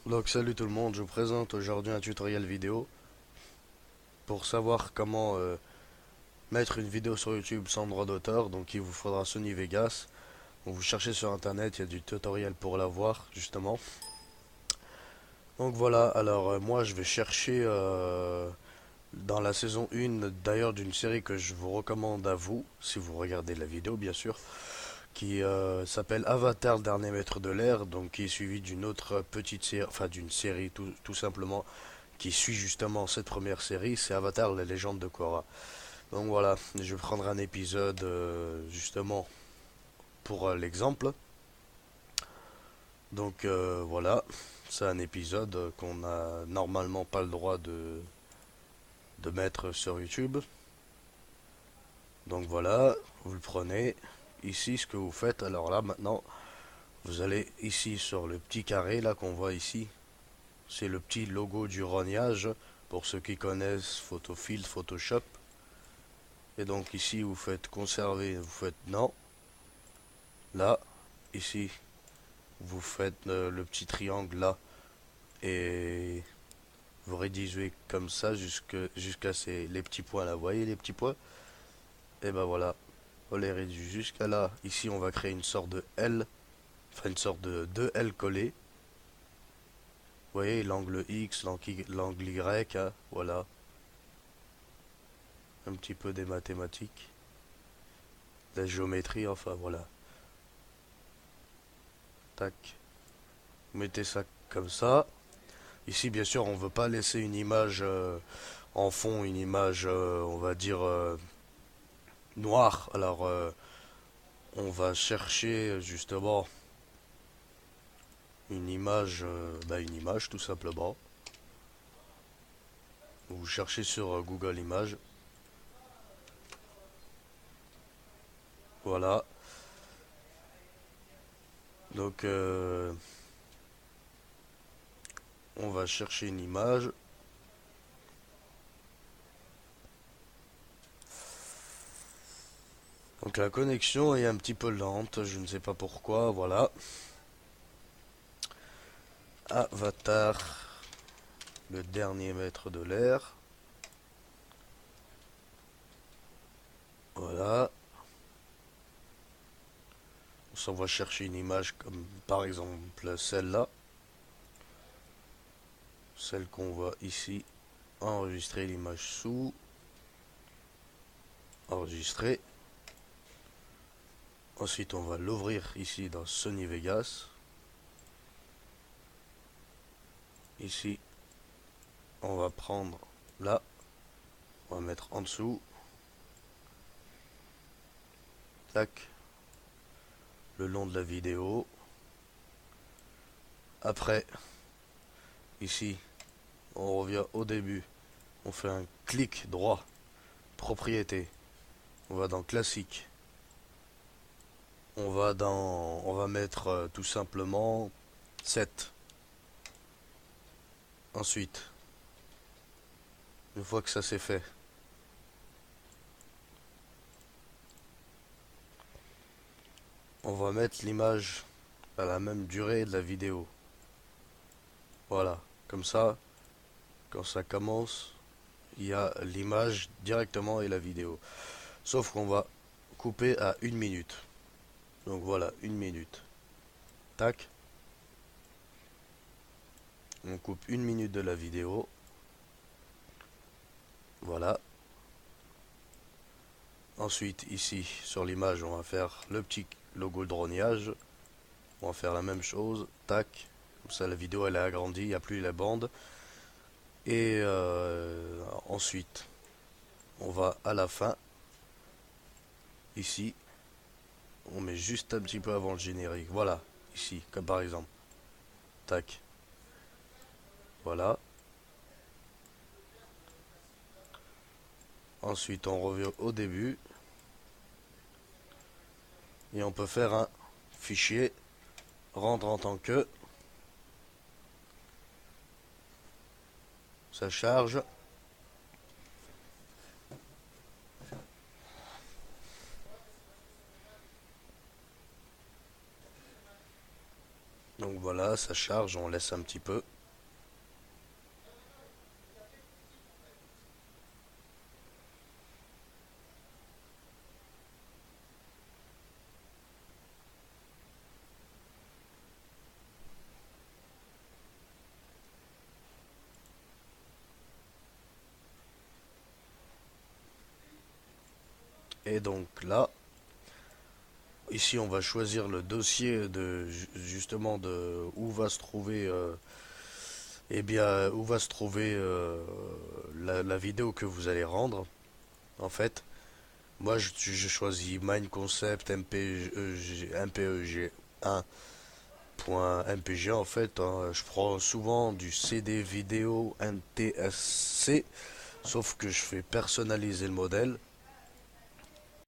Donc salut tout le monde, je vous présente aujourd'hui un tutoriel vidéo pour savoir comment mettre une vidéo sur YouTube sans droit d'auteur. Donc il vous faudra Sony Vegas. Donc vous cherchez sur internet, il y a du tutoriel pour l'avoir justement. Donc voilà, alors moi je vais chercher dans la saison 1 d'ailleurs d'une série que je vous recommande à vous, si vous regardez la vidéo bien sûr, qui s'appelle Avatar, le dernier maître de l'air, donc qui est suivi d'une autre petite série, enfin d'une série tout simplement qui suit justement cette première série, c'est Avatar, la légende de Korra. Donc voilà, je vais prendre un épisode justement pour l'exemple. Donc voilà, c'est un épisode qu'on n'a normalement pas le droit de mettre sur YouTube. Donc voilà, vous le prenez. Ici, ce que vous faites, alors là maintenant, vous allez ici sur le petit carré là qu'on voit ici. C'est le petit logo du rognage pour ceux qui connaissent Photofield, Photoshop. Et donc ici vous faites conserver, vous faites non. Là, ici, vous faites le petit triangle là et vous rédigez comme ça jusqu'à les petits points là. Vous voyez les petits points? Et ben voilà, on les réduit jusqu'à là. Ici on va créer une sorte de L, enfin une sorte de L collé. Vous voyez l'angle X, l'angle Y, hein, voilà. Un petit peu des mathématiques, de la géométrie, enfin voilà. Tac. Vous mettez ça comme ça. Ici, bien sûr, on veut pas laisser une image en fond, une image, on va dire, noire. Alors, on va chercher justement une image tout simplement. Vous cherchez sur Google Images. Voilà. Donc, on va chercher une image. Donc, la connexion est un petit peu lente, je ne sais pas pourquoi. Voilà. Avatar, le dernier maître de l'air. Voilà. On va chercher une image comme par exemple celle-là. Celle qu'on voit ici. Enregistrer l'image sous. Enregistrer. Ensuite, on va l'ouvrir ici dans Sony Vegas. Ici, on va prendre là. On va mettre en dessous. Tac. Le long de la vidéo. Après, ici, on revient au début. On fait un clic droit. Propriété. On va dans classique. On va mettre tout simplement 7. Ensuite, une fois que ça c'est fait, on va mettre l'image à la même durée de la vidéo. Voilà, comme ça, quand ça commence, il y a l'image directement et la vidéo. Sauf qu'on va couper à 1 minute. Donc voilà, 1 minute. Tac. On coupe 1 minute de la vidéo. Voilà. Ensuite, ici, sur l'image, on va faire le petit logo de rognage. On va faire la même chose. Tac. Comme ça, la vidéo, elle est agrandie, il n'y a plus la bande. Et ensuite, on va à la fin. Ici, on met juste un petit peu avant le générique. Voilà, ici, comme par exemple. Tac. Voilà. Ensuite, on revient au début. Et on peut faire un fichier rendre en tant que. Ça charge. Donc voilà, ça charge, on laisse un petit peu. Et donc là, ici on va choisir le dossier de justement de où va se trouver où va se trouver la vidéo que vous allez rendre. En fait, moi je choisis Mine Concept MPEG 1.mpg en fait, hein. Je prends souvent du CD vidéo NTSC, sauf que je fais personnaliser le modèle.